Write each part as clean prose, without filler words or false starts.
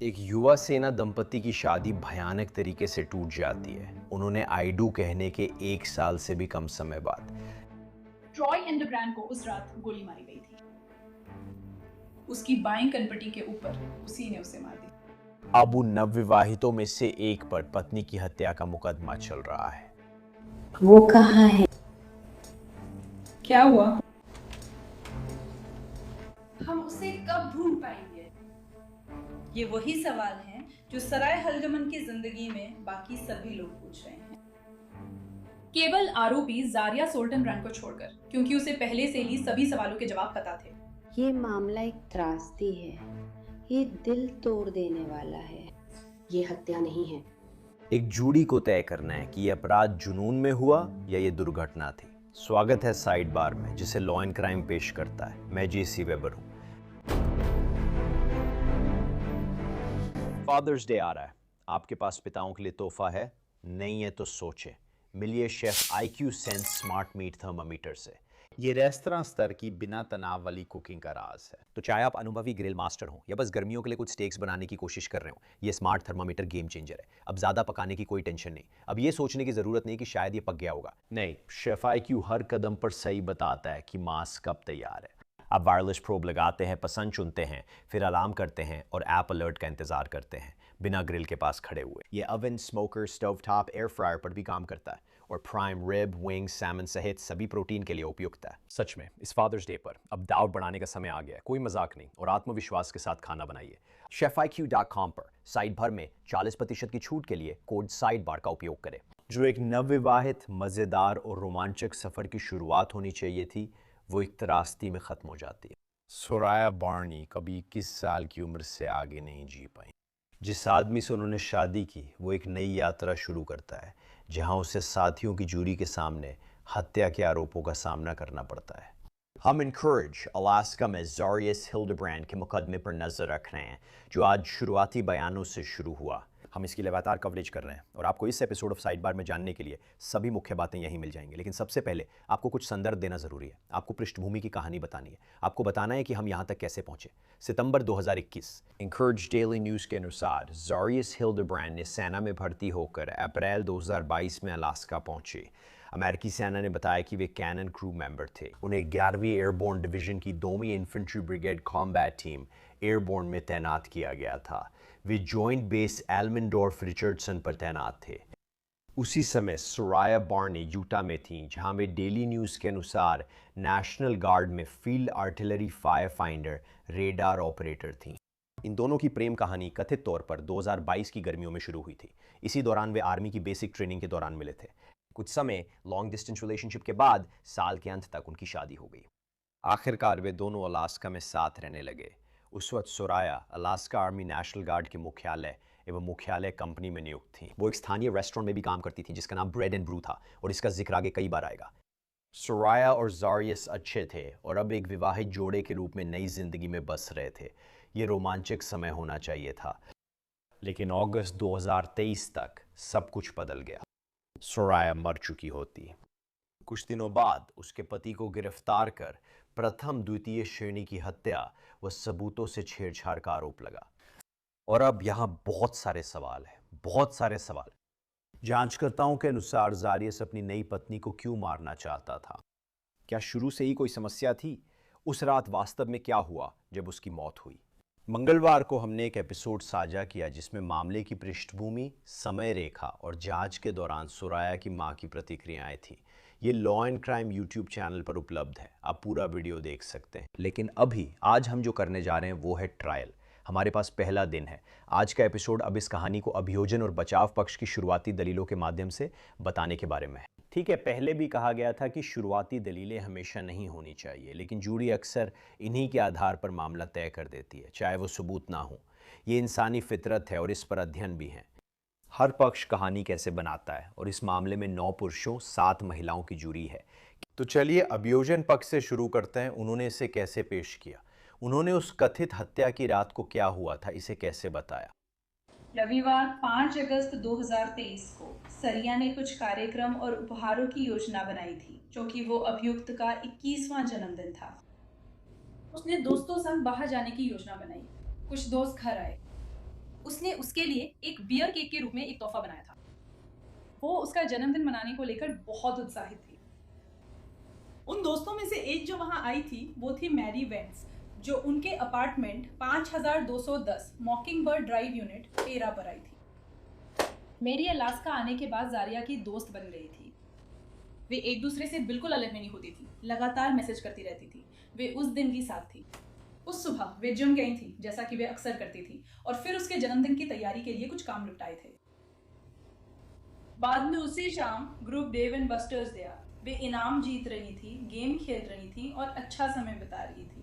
एक युवा सेना दंपति की शादी भयानक तरीके से टूट जाती है। उन्होंने आई डू कहने के 1 साल से भी कम समय बाद ट्रॉय एंडरग्रैंड को उस रात गोली मारी गई थी। उसकी बाएं कनपटी के ऊपर उसी ने उसे मार दी। अब उन नवविवाहितों में से एक पर पत्नी की हत्या का मुकदमा चल रहा है। वो कहाँ है? क्या हुआ? हम उसे कब ढूंढ पाएंगे? ये वही सवाल हैं जो सराय हलगमन की जिंदगी में बाकी सभी लोग पूछ रहे हैं। केवल आरोपी जारिया सोल्टन ब्रांड को छोड़कर, क्योंकि उसे पहले से ही सभी सवालों के जवाब पता थे। ये मामला एक त्रासदी है। ये दिल तोड़ देने वाला है। ये हत्या नहीं है। एक जूरी को तय करना है कि ये अपराध जुनून में हुआ या ये दुर्घटना थी। स्वागत है साइड बार में, जिसे लॉ एंड क्राइम पेश करता है। मैं जेसी वेबर हूं। फादर्स डे आ रहा है। आपके पास पिताओं के लिए तोहफा है? नहीं है तो सोचें। मिलिए chef IQ sense smart meat thermometer से। ये रेस्तरां स्तर की बिना तनाव वाली कुकिंग का राज है। तो चाहे आप अनुभवी ग्रिल मास्टर हो या बस गर्मियों के लिए कुछ स्टेक्स बनाने की कोशिश कर रहे हो, ये स्मार्ट थर्मामीटर गेम चेंजर है। अब ज़्यादा पकाने की कोई टेंशन नहीं। अब ये सोचने की ज़रूरत नहीं कि शायद ये पक गया होगा। नहीं, शेफ IQ हर कदम पर सही बताता है कि मांस कब तैयार है। आप वायरलेस प्रोब लगाते हैं, पसंद चुनते हैं, फिर अलार्म करते हैं और ऐप अलर्ट का इंतज़ार करते हैं बिना ग्रिल के पास खड़े हुए। ये oven, smoker, stove top, air fryer पर भी काम करता है और प्राइम रिब, विंग, सैमन सहित सभी प्रोटीन के लिए उपयुक्त है। सच में इस फादर्स डे पर अब दाव बढ़ाने का समय आ गया है। कोई मजाक नहीं और आत्मविश्वास के साथ खाना बनाइए। शेफIQ.com पर साइड भर में 40% की छूट के लिए कोड साइड बार का उपयोग करें। जो एक नवविवाहित मज़ेदार और रोमांचक सफ़र की शुरुआत होनी चाहिए थी, वो एक त्रासदी में ख़त्म हो जाती है। सोराया बार्नी कभी 21 साल की उम्र से आगे नहीं जी पाई। जिस आदमी से उन्होंने शादी की, वो एक नई यात्रा शुरू करता है, जहां उसे साथियों की जूरी के सामने हत्या के आरोपों का सामना करना पड़ता है। हम इनकरेज अलास्का में ज़ारियस हिल्डेब्रांड के मुकदमे पर नज़र रख रहे हैं, जो आज शुरुआती बयानों से शुरू हुआ। हम इसकी लगातार कवरेज कर रहे हैं और आपको इस एपिसोड ऑफ साइड बार में जानने के लिए सभी मुख्य बातें यहीं मिल जाएंगी। लेकिन सबसे पहले आपको कुछ संदर्भ देना ज़रूरी है। आपको पृष्ठभूमि की कहानी बतानी है। आपको बताना है कि हम यहाँ तक कैसे पहुँचे। सितंबर 2021, इंकरेज डेली न्यूज़ के अनुसार ज़ारियस हिल्डेब्रांड ने सेना में भर्ती होकर अप्रैल 2022 में अलास्का पहुँचे। अमेरिकी सेना ने बताया कि वे कैनन क्रू मेंबर थे। उन्हें 11वीं एयरबोर्न डिवीज़न की 2वीं infantry brigade combat team airborne में तैनात किया गया था। वे जॉइंट बेस एल्मेंडोर्फ रिचर्डसन पर तैनात थे। उसी समय सोराया बार्नी यूटा में थीं, जहां वे डेली न्यूज़ के अनुसार नेशनल गार्ड में field artillery fire finder radar operator थीं। इन दोनों की प्रेम कहानी कथित तौर पर 2022 की गर्मियों में शुरू हुई थी। इसी दौरान वे आर्मी की बेसिक ट्रेनिंग के दौरान मिले थे। कुछ समय लॉन्ग डिस्टेंस रिलेशनशिप के बाद साल के अंत तक उनकी शादी हो गई। आखिरकार वे दोनों अलास्का में साथ रहने लगे। उस वक्त सोराया अलास्का आर्मी नेशनल गार्ड के मुख्यालय एवं मुख्यालय कंपनी में नियुक्त थी। वो एक स्थानीय रेस्टोरेंट में भी काम करती थी जिसका नाम ब्रेड एंड ब्रू था और इसका जिक्र आगे कई बार आएगा। सोराया और ज़ारियस अच्छे थे और अब एक विवाहित जोड़े के रूप में नई जिंदगी में बस रहे थे। ये रोमांचक समय होना चाहिए था, लेकिन अगस्त 2023 तक सब कुछ बदल गया। सोराया मर चुकी होती। कुछ दिनों बाद उसके पति को गिरफ्तार कर प्रथम द्वितीय श्रेणी की हत्या व सबूतों से छेड़छाड़ का आरोप लगा। और अब यहाँ बहुत सारे सवाल हैं, बहुत सारे सवाल। जांचकर्ताओं के अनुसार ज़ारियस अपनी नई पत्नी को क्यों मारना चाहता था? क्या शुरू से ही कोई समस्या थी? उस रात वास्तव में क्या हुआ जब उसकी मौत हुई? मंगलवार को हमने एक एपिसोड साझा किया जिसमें मामले की पृष्ठभूमि, समय रेखा और जांच के दौरान सोराया की मां की प्रतिक्रियाएं थी। ये law and crime YouTube channel पर उपलब्ध है, आप पूरा वीडियो देख सकते हैं। लेकिन आज हम जो करने जा रहे हैं वो है ट्रायल। हमारे पास पहला दिन है। आज का एपिसोड अब इस कहानी को अभियोजन और बचाव पक्ष की शुरुआती दलीलों के माध्यम से बताने के बारे में है। ठीक है, पहले भी कहा गया था कि शुरुआती दलीलें हमेशा नहीं होनी चाहिए, लेकिन जूरी अक्सर इन्हीं के आधार पर मामला तय कर देती है, चाहे वो सबूत ना हो। ये इंसानी फितरत है और इस पर अध्ययन भी है। हर पक्ष कहानी कैसे बनाता है और इस मामले में 9 पुरुषों 7 महिलाओं की जूरी है। तो चलिए अभियोजन पक्ष से शुरू करते हैं। उन्होंने इसे कैसे पेश किया? उन्होंने उस कथित हत्या की रात को क्या हुआ था, इसे कैसे बताया? रविवार 5 अगस्त 2023 को सरिया ने कुछ कार्यक्रम और उपहारों की योजना बनाई थी, क्योंकि वो अभियुक्त का 21वां जन्मदिन था। उसने दोस्तों संग बाहर जाने की योजना बनाई। कुछ दोस्त घर आए। उसने उसके लिए एक बियर केक के रूप में एक तोहफा बनाया था। वो उसका जन्मदिन मनाने को लेकर बहुत उत्साहित थी। उन दोस्तों में से एक जो वहां आई थी वो थी मैरी वेंस, जो उनके अपार्टमेंट 5210 मॉकिंगबर्ड ड्राइव यूनिट 13 पर आई थी। मेरी अलास्का आने के बाद जारिया की दोस्त बन गई थी। वे एक दूसरे से बिल्कुल अलग नहीं होती थी, लगातार मैसेज करती रहती थी। वे उस दिन भी साथ थी। उस सुबह वे जिम गई थी, जैसा कि वे अक्सर करती थी, और फिर उसके जन्मदिन की तैयारी के लिए कुछ काम निपटाए थे। बाद में उसी शाम ग्रुप डेव एंड बस्टर्स गया। वे इनाम जीत रही थी, गेम खेल रही थी और अच्छा समय बिता रही थी।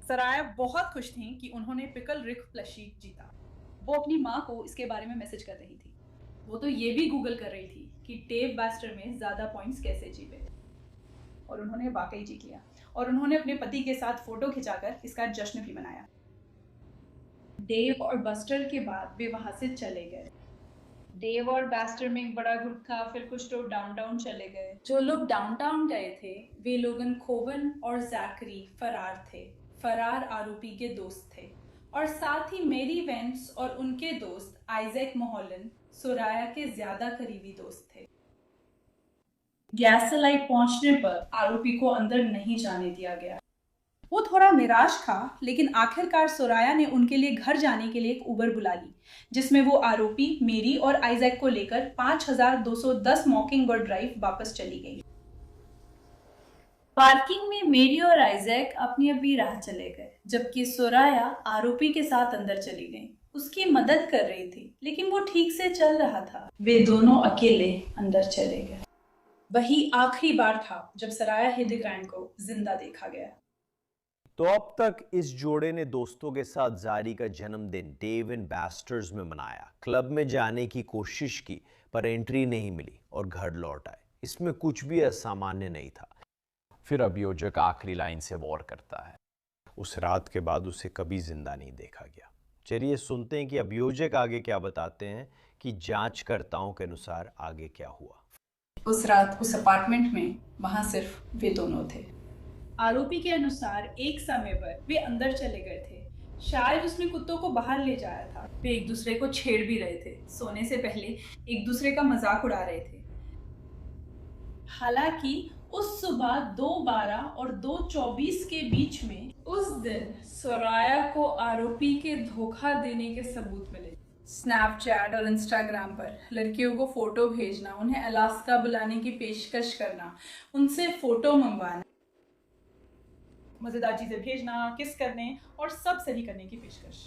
सराया बहुत खुश थी कि उन्होंने पिकल रिक प्लशी जीता। वो अपनी माँ को इसके बारे में मैसेज कर रही थी। वो तो ये भी गूगल कर रही थी कि डेव बैस्टर में ज़्यादा पॉइंट्स कैसे जीते, और उन्होंने वाकई जीत लिया। और उन्होंने अपने पति के साथ फोटो खिंचाकर इसका जश्न भी मनाया। डेव और बस्टर के बाद वे वहाँ से चले गए। डेव और बैस्टर में एक बड़ा ग्रुप था, फिर कुछ लोग डाउनटाउन चले गए। जो लोग डाउनटाउन गए थे वे लोगन कोवन और जैकरी फरार थे, फरार आरोपी के दोस्त थे, और साथ ही मेरी वेंस और उनके दोस्त आइजैक मोहलन सोराया के ज्यादा करीबी दोस्त थे। गैसलाइट पहुंचने पर आरोपी को अंदर नहीं जाने दिया गया। वो थोड़ा निराश था, लेकिन आखिरकार सोराया ने उनके लिए घर जाने के लिए एक उबर बुला ली, जिसमें वो आरोपी मेरी और आइजैक को लेकर 5210 मॉकिंगबर्ड ड्राइव वापस चली गई। पार्किंग में मेरी और आइजैक अपनी अपनी राह चले गए, जबकि सोराया आरोपी के साथ अंदर चली गई। उसकी मदद कर रही थी, लेकिन वो ठीक से चल रहा था। वे दोनों अकेले अंदर चले गए। वही आखिरी बार था जब सराया हिल्डेग्रांड को जिंदा देखा गया। तो अब तक इस जोड़े ने दोस्तों के साथ जारी का जन्मदिन डेव एंड बैस्टर्स में मनाया, क्लब में जाने की कोशिश की पर एंट्री नहीं मिली और घर लौट आए। इसमें कुछ भी असामान्य नहीं था। फिर अभियोजक आखिरी लाइन से वॉर करता है। उस रात के बाद उसे कभी जिंदा नहीं देखा गया। चलिए सुनते हैं कि अभियोजक आगे क्या बताते हैं कि जांचकर्ताओं के अनुसार आगे क्या हुआ। उस रात उस अपार्टमेंट में वहां सिर्फ वे दोनों थे। आरोपी के अनुसार एक समय पर वे अंदर चले गए थे। शायद उसने कुत्तों को बाहर ले जाया था। वे एक दूसरे को छेड़ भी रहे थे, सोने से पहले एक दूसरे का मजाक उड़ा रहे थे। हालांकि उस सुबह 2:12 और 2:24 के बीच में उस दिन सोराया को आरोपी के धोखा देने के सबूत मिले। स्नैपचैट और इंस्टाग्राम पर लड़कियों को फोटो भेजना, उन्हें अलास्का बुलाने की पेशकश करना, उनसे फोटो मंगवाना, मजेदार चीजें भेजना, किस करने और सब सही करने की पेशकश।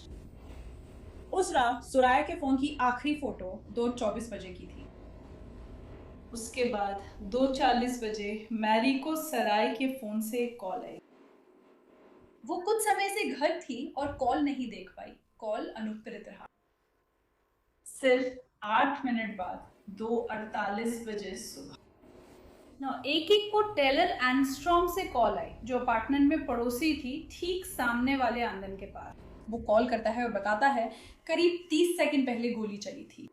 उस रात सोराया के फोन की आखिरी फोटो 2:24 बजे की थी। उसके बाद 2:40 बजे मैरी को सराय के फोन से एक कॉल आई। वो कुछ समय से घर थी और कॉल नहीं देख पाई। कॉल अनुत्तरित रहा। सिर्फ 8 मिनट बाद 2:48 बजे सुबह एक को टेलर एंस्ट्रॉम से कॉल आई, जो अपार्टमेंट में पड़ोसी थी, ठीक सामने वाले आंगन के पास। वो कॉल करता है और बताता है करीब 30 सेकंड पहले गोली चली थी।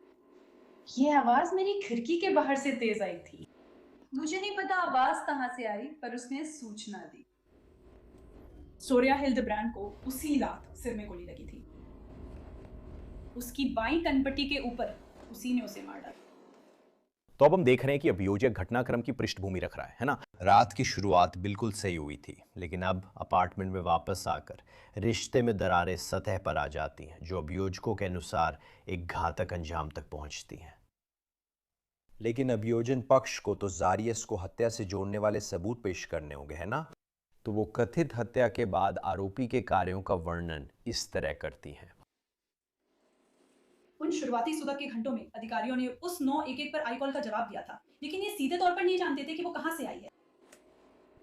ये आवाज मेरी खिड़की के बाहर से तेज आई थी। मुझे नहीं पता आवाज कहां से आई, पर उसने सूचना दी। सोरिया हिल्डेब्रांड को उसी रात सिर में गोली लगी थी। उसकी बाईं कनपट्टी के ऊपर उसी ने उसे मार डाला। तो अब हम देख रहे हैं कि अभियोजक घटनाक्रम की पृष्ठभूमि रख रहा है ना। रात की शुरुआत बिल्कुल सही हुई थी, लेकिन अब अपार्टमेंट में वापस आकर रिश्ते में दरारें सतह पर आ जाती हैं, जो अभियोजकों के अनुसार एक घातक अंजाम तक पहुंचती हैं। लेकिन अभियोजन पक्ष को तो जारियस को हत्या से जोड़ने वाले सबूत पेश करने होंगे, है ना? तो वो कथित हत्या के बाद आरोपी के कार्यों का वर्णन इस तरह करती हैं। उन शुरुआती सुबह के घंटों में अधिकारियों ने उस 911 पर आई कॉल का जवाब दिया था, लेकिन ये सीधे तौर पर नहीं जानते थे कि वो कहां से आई है।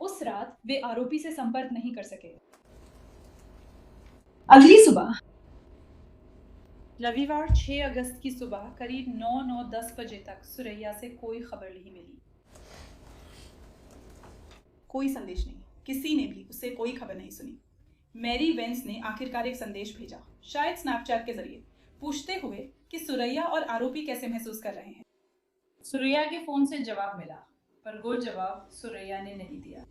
उस रात वे आरोपी से संपर्क नहीं कर सके। अगली सुबह रविवार 6 अगस्त की सुबह करीब 9-10 बजे तक सुरैया से कोई खबर नहीं मिली। कोई संदेश नहीं, किसी ने भी उससे कोई खबर नहीं सुनी। मैरी वेंस ने आखिरकार एक संदेश भेजा, शायद स्नैपचैट के जरिए, पूछते हुए कि सुरैया और आरोपी कैसे महसूस कर रहे हैं। सुरैया के फोन से जवाब मिला, पर वो जवाब सुरैया ने नहीं दिया।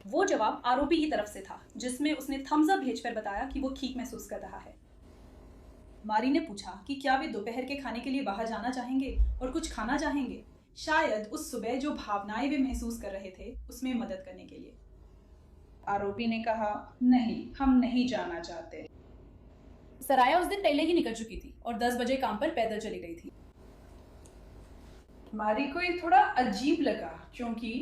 वो जवाब आरोपी की तरफ से था, जिसमें उसने थम्स अप भेजकर बताया कि वो ठीक महसूस कर रहा है। मारी ने पूछा कि क्या वे दोपहर के खाने के लिए बाहर जाना चाहेंगे और कुछ खाना चाहेंगे, शायद उस सुबह जो भावनाएं वे महसूस कर रहे थे उसमें मदद करने के लिए। आरोपी ने कहा, नहीं, हम नहीं जाना चाहते। सराया उस दिन पहले ही निकल चुकी थी और 10 बजे काम पर पैदल चली गई थी। मारी को ये थोड़ा अजीब लगा क्योंकि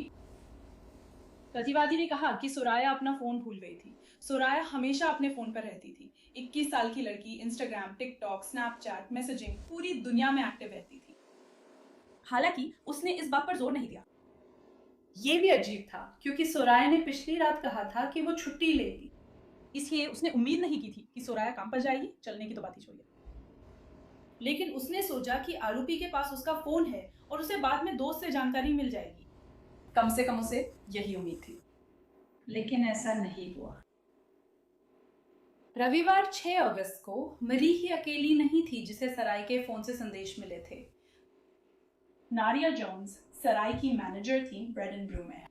प्रतिवादी ने कहा कि सुराया अपना फोन भूल गई थी। सुराया हमेशा अपने फोन पर रहती थी। 21 साल की लड़की इंस्टाग्राम, टिकटॉक, स्नैपचैट, मैसेजिंग, पूरी दुनिया में एक्टिव रहती थी। हालांकि उसने इस बात पर जोर नहीं दिया। ये भी अजीब था क्योंकि सुराया ने पिछली रात कहा था कि वो छुट्टी लेगी, इसलिए उसने उम्मीद नहीं की थी कि सुराया काम पर जाएगी। चलने की तो बात ही छोड़िए। लेकिन उसने सोचा कि आरोपी के पास उसका फोन है और उसे बाद में दोस्त से जानकारी मिल जाएगी। कम से कम उसे यही उम्मीद थी। लेकिन ऐसा नहीं हुआ। रविवार 6 अगस्त को मरी ही अकेली नहीं थी जिसे सराय के फोन से संदेश मिले थे। नारिया जोन्स सराय की मैनेजर थी ब्रेड एंड ब्रू में।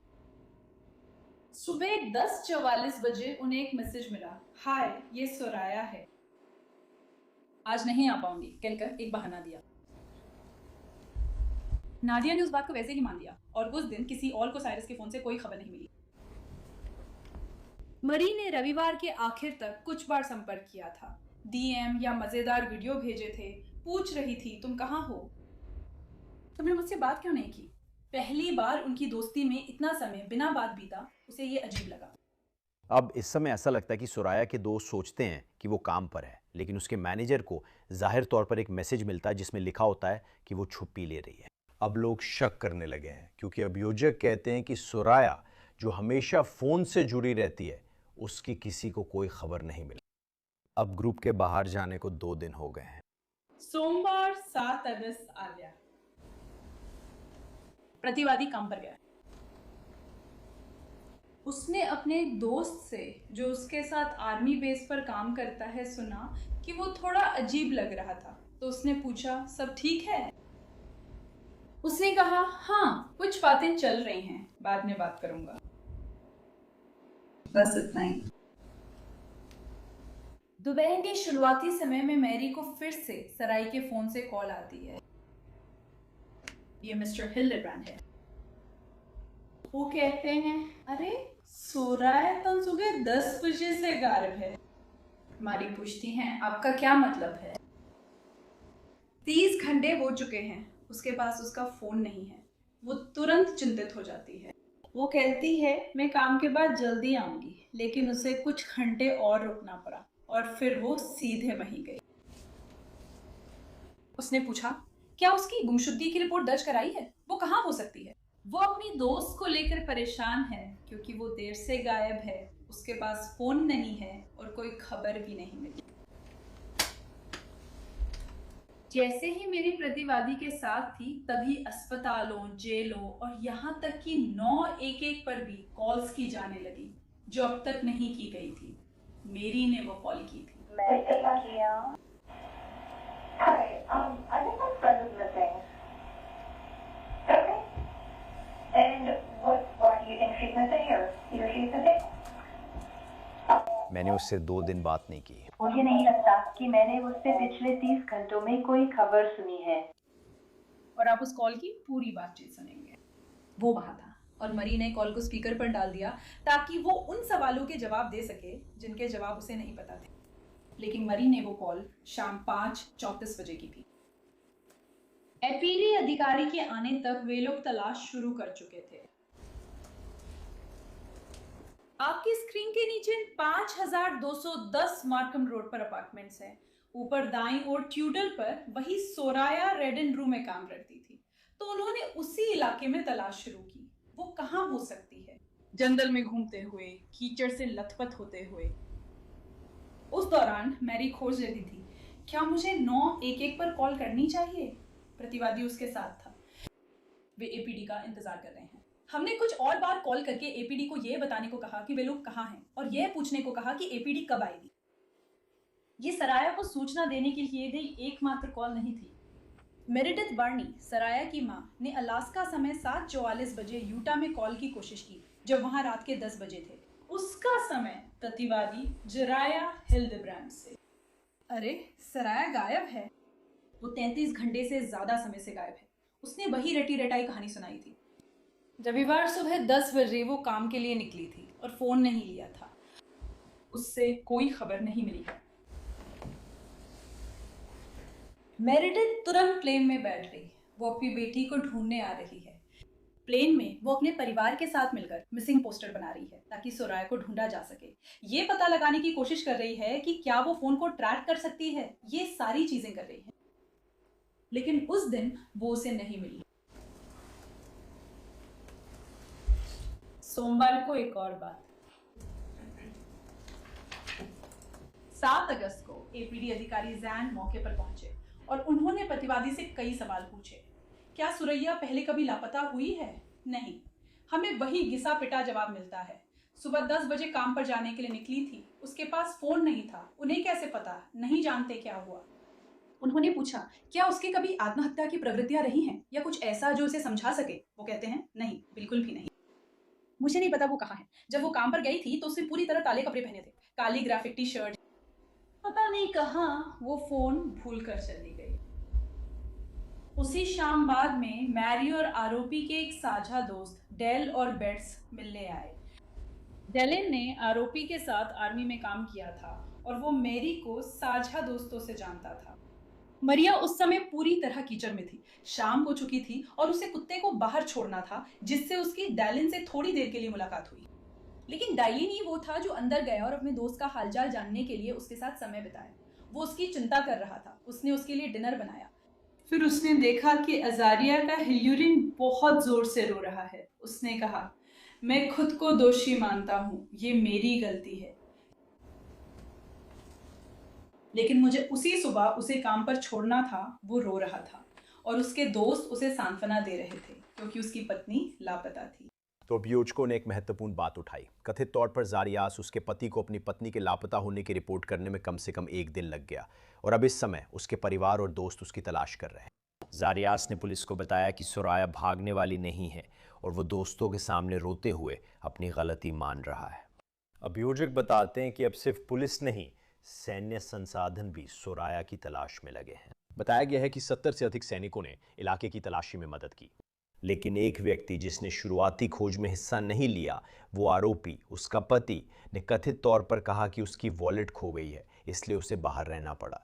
सुबह 10:44 बजे उन्हें एक मैसेज मिला, हाय, ये सुराया है, आज नहीं आ पाऊंगी, कहकर एक बहाना दिया। नादिया ने उस बात को वैसे ही मान लिया और उस दिन किसी और को साइरस के फोन से कोई खबर नहीं मिली। मरी ने रविवार के आखिर तक कुछ बार संपर्क किया था। डीएम या मजेदार वीडियो भेजे थे। पूछ रही थी, तुम कहाँ हो, तुमने मुझसे बात क्यों नहीं की। पहली बार उनकी दोस्ती में इतना समय बिना बात बीता उसे ये अजीब लगा। अब इस समय ऐसा लगता है कि सुराया के दोस्त सोचते हैं कि वो काम पर है, लेकिन उसके मैनेजर को जाहिर तौर पर एक मैसेज मिलता है जिसमें लिखा होता है कि वो छुट्टी ले रही है। अब लोग शक करने लगे हैं क्योंकि अभियोजक कहते हैं कि सुराया, जो हमेशा फोन से जुड़ी रहती है, उसकी किसी को कोई खबर नहीं मिली। अब ग्रुप के बाहर जाने को 2 दिन हो गए हैं। सोमवार 7 अगस्त आ गया। प्रतिवादी काम पर गया। उसने अपने एक दोस्त से जो उसके साथ आर्मी बेस पर काम करता है सुना कि वो थोड़ा अजीब लग रहा था, तो उसने पूछा, सब ठीक है। उसने कहा, हाँ, कुछ बातें चल रही हैं, बाद में बात करूंगा। बस इतना ही। दोपहर के शुरुआती समय में मैरी को फिर से सराय के फोन से कॉल आती है। ये मिस्टर हिल्डेब्रांड है। वो कहते हैं, अरे सुराया तो सुबह 10 बजे से गायब है। मारी पूछती हैं, आपका क्या मतलब है। 30 घंटे हो चुके हैं, उसके पास उसका फोन नहीं है। वो तुरंत चिंतित हो जाती है। वो कहती है, मैं काम के बाद जल्दी आऊंगी, लेकिन उसे कुछ घंटे और रुकना पड़ा और फिर वो सीधे वहीं गई। उसने पूछा, क्या उसकी गुमशुदगी की रिपोर्ट दर्ज कराई है? वो कहाँ हो सकती है? वो अपनी दोस्त को लेकर परेशान है क्योंकि वो देर से गायब है, उसके पास फोन नहीं है और कोई खबर भी नहीं मिली। जैसे ही मेरी प्रतिवादी के साथ थी, तभी अस्पतालों, जेलों और यहाँ तक कि 911 पर भी कॉल्स की जाने लगी जो अब तक नहीं की गई थी। मेरी ने वो कॉल की थी। मैंने उससे 2 दिन बात नहीं की। मुझे नहीं लगता कि मैंने उससे पिछले 30 घंटों में कोई खबर सुनी है। और आप उस कॉल की पूरी बातचीत सुनेंगे। वो वहां था और मरी ने कॉल को स्पीकर पर डाल दिया ताकि वो उन सवालों के जवाब दे सके जिनके जवाब उसे नहीं पता थे। लेकिन मरी ने वो कॉल शाम 5:34 बजे की थी। एपीडी अधिकारी के आने तक वे लोग तलाश शुरू कर चुके थे। आपकी स्क्रीन के नीचे 5210 मार्कम रोड पर अपार्टमेंट्स हैं। ऊपर दाईं ओर ट्यूडल पर वही सोराया रेड एंड ब्रू में काम करती थी, तो उन्होंने उसी इलाके में तलाश शुरू की। वो कहाँ हो सकती है? जंगल में घूमते हुए, कीचड़ से लथपथ होते हुए। उस दौरान मैरी खोज रही थी, क्या मुझे 911 पर कॉल करनी चाहिए? प्रतिवादी उसके साथ था। वे एपीडी का इंतजार कर रहे हैं। हमने कुछ और बार कॉल करके एपीडी को यह बताने को कहा कि वे लोग कहाँ हैं और यह पूछने को कहा कि एपीडी कब आएगी। ये सराया को सूचना देने के लिए गई एकमात्र कॉल नहीं थी। मेरिडिथ बार्नी, सराया की मां, ने अलास्का समय 7:44 बजे यूटा में कॉल की कोशिश की, जब वहां रात के 10 बजे थे। उसका समय प्रतिवादी जराया हिल्डेब्रांड से। अरे सराया गायब है। वो 33 घंटे से ज्यादा समय से गायब है। उसने वही रटी रटाई कहानी सुनाई थी। रविवार सुबह 10 बजे वो काम के लिए निकली थी और फोन नहीं लिया था। उससे कोई खबर नहीं मिली है। मेरिडिथ तुरंत प्लेन में बैठ गई। वो अपनी बेटी को ढूंढने आ रही है। प्लेन में वो अपने परिवार के साथ मिलकर मिसिंग पोस्टर बना रही है ताकि सोराया को ढूंढा जा सके। ये पता लगाने की कोशिश कर रही है कि क्या वो फोन को ट्रैक कर सकती है। ये सारी चीजें कर रही है, लेकिन उस दिन वो उसे नहीं मिली। सोमवार को एक और बात। 7 अगस्त को एपीडी अधिकारी जैन मौके पर पहुंचे और उन्होंने प्रतिवादी से कई सवाल पूछे। क्या सुरैया पहले कभी लापता हुई है? नहीं। हमें वही घिसा पिटा जवाब मिलता है। सुबह 10 बजे काम पर जाने के लिए निकली थी। उसके पास फोन नहीं था। उन्हें कैसे पता? नहीं जानते क्या हुआ। उन्होंने पूछा, क्या उसकी कभी आत्महत्या की प्रवृत्तियां रही हैं या कुछ ऐसा जो उसे समझा सके? वो कहते हैं, नहीं, बिल्कुल भी नहीं। मुझे नहीं पता वो कहाँ है। जब वो काम पर गई थी तो उसने पूरी तरह काले कपड़े पहने थे, काली ग्राफिक टी शर्ट। पता नहीं कहाँ वो फोन भूल कर चली गई। उसी शाम बाद में मैरी और आरोपी के एक साझा दोस्त डेल और बेट्स मिलने आए। डेलिन ने आरोपी के साथ आर्मी में काम किया था और वो मैरी को साझा दोस्तों से जानता था। मरिया उस समय पूरी तरह कीचड़ में थी। शाम हो चुकी थी और उसे कुत्ते को बाहर छोड़ना था, जिससे उसकी डेलिन से थोड़ी देर के लिए मुलाकात हुई। लेकिन डायलिन ही वो था जो अंदर गया और अपने दोस्त का हालचाल जानने के लिए उसके साथ समय बिताया। वो उसकी चिंता कर रहा था। उसने उसके लिए डिनर बनाया। फिर उसने देखा कि अजारिया का हिल्यूरिन बहुत जोर से रो रहा है। उसने कहा, मैं खुद को दोषी मानता हूँ, ये मेरी गलती है, लेकिन मुझे उसी सुबह उसे काम पर छोड़ना था। वो रो रहा था और उसके दोस्त उसे सांत्वना दे रहे थे क्योंकि उसकी पत्नी लापता थी। तो अभियोजकों ने एक महत्वपूर्ण बात उठाई। कथित तौर पर जारियास उसके पति को अपनी पत्नी के लापता होने की रिपोर्ट करने में कम से कम 1 दिन लग गया और अब इस समय उसके परिवार और दोस्त उसकी तलाश कर रहे हैं। जारियास ने पुलिस को बताया कि सुराया भागने वाली नहीं है और वो दोस्तों के सामने रोते हुए अपनी गलती मान रहा है। अभियोजक बताते हैं कि अब सिर्फ पुलिस नहीं, सैन्य संसाधन भी सुराया की तलाश में लगे हैं। बताया गया है कि 70 से अधिक सैनिकों ने इलाके की तलाशी में मदद की, लेकिन एक व्यक्ति जिसने शुरुआती खोज में हिस्सा नहीं लिया, वो आरोपी, उसका पति, ने कथित तौर पर कहा कि उसकी वॉलेट खो गई है, इसलिए उसे बाहर रहना पड़ा।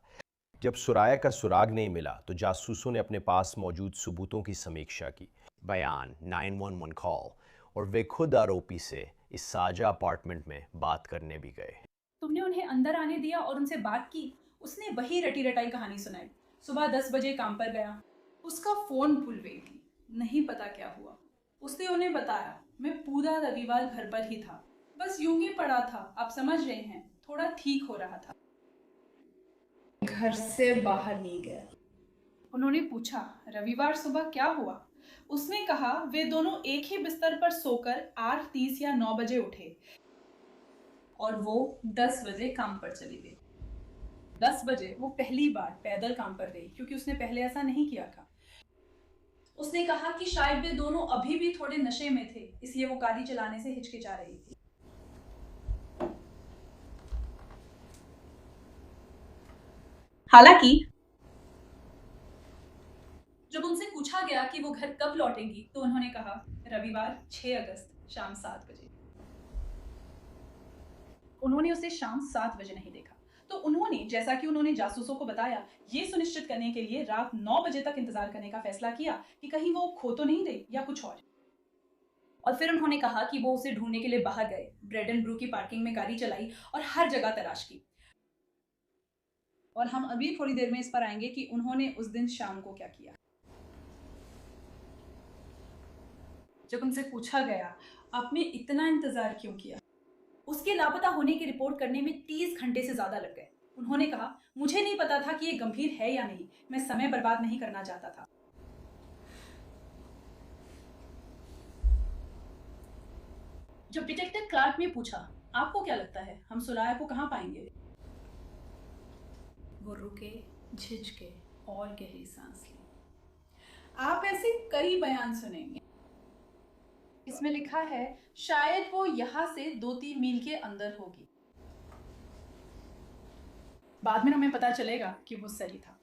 जब सुराया का सुराग नहीं मिला तो जासूसों ने अपने पास मौजूद सबूतों की समीक्षा की, बयान, 911 कॉल, और वे खुद आरोपी से इस साझा अपार्टमेंट में बात करने भी गए। तुमने उन्हें अंदर आने दिया और उनसे बात की? उसने वही रटी रटाई कहानी सुनाई। सुबह 10 बजे काम पर गया। उसका फोन भूल गई थी। नहीं पता क्या हुआ। उसने उन्हें बताया, मैं पूरा रविवार घर पर ही था, बस यूं ही पड़ा था, आप समझ रहे हैं, थोड़ा ठीक हो रहा था, घर से बाहर नहीं गया। उन्होंने पूछा, रविवार सुबह क्या हुआ? उसने कहा, वे दोनों एक ही बिस्तर पर सोकर 8:30 या 9 बजे उठे और वो 10 बजे काम पर चली गई। 10 बजे वो पहली बार पैदल काम पर गई क्योंकि उसने पहले ऐसा नहीं किया था। उसने कहा कि शायद वे दोनों अभी भी थोड़े नशे में थे, इसलिए वो गाड़ी चलाने से हिचकिचा रही थी। हालांकि जब उनसे पूछा गया कि वो घर कब लौटेंगी तो उन्होंने कहा, रविवार 6 अगस्त शाम 7 बजे। उन्होंने उसे शाम 7 बजे नहीं देखा, तो उन्होंने, जैसा कि उन्होंने जासूसों को बताया, ये सुनिश्चित करने के लिए रात 9 बजे तक इंतजार करने का फैसला किया कि कहीं वो खो तो नहीं गई या कुछ और फिर उन्होंने कहा कि वो उसे ढूंढने के लिए बाहर गए, ब्रेड एंड ब्रू की पार्किंग में गाड़ी चलाई और हर जगह तलाश की। और हम अभी थोड़ी देर में इस पर आएंगे कि उन्होंने उस दिन शाम को क्या किया। जब उनसे पूछा गया, आपने इतना इंतजार क्यों किया? उसके लापता होने की रिपोर्ट करने में 30 घंटे से ज्यादा लग गए। उन्होंने कहा, मुझे नहीं पता था कि ये गंभीर है या नहीं, मैं समय बर्बाद नहीं करना चाहता था। जब डिटेक्टिव क्लार्क ने पूछा, आपको क्या लगता है हम सुराया को कहां पाएंगे? वो रुके, झिझके और गहरी सांस ली। आप ऐसे कई बयान सुनेंगे। इसमें लिखा है, शायद वो यहाँ से 2-3 मील के अंदर होगी। बाद में हमें पता चलेगा कि वो सही था।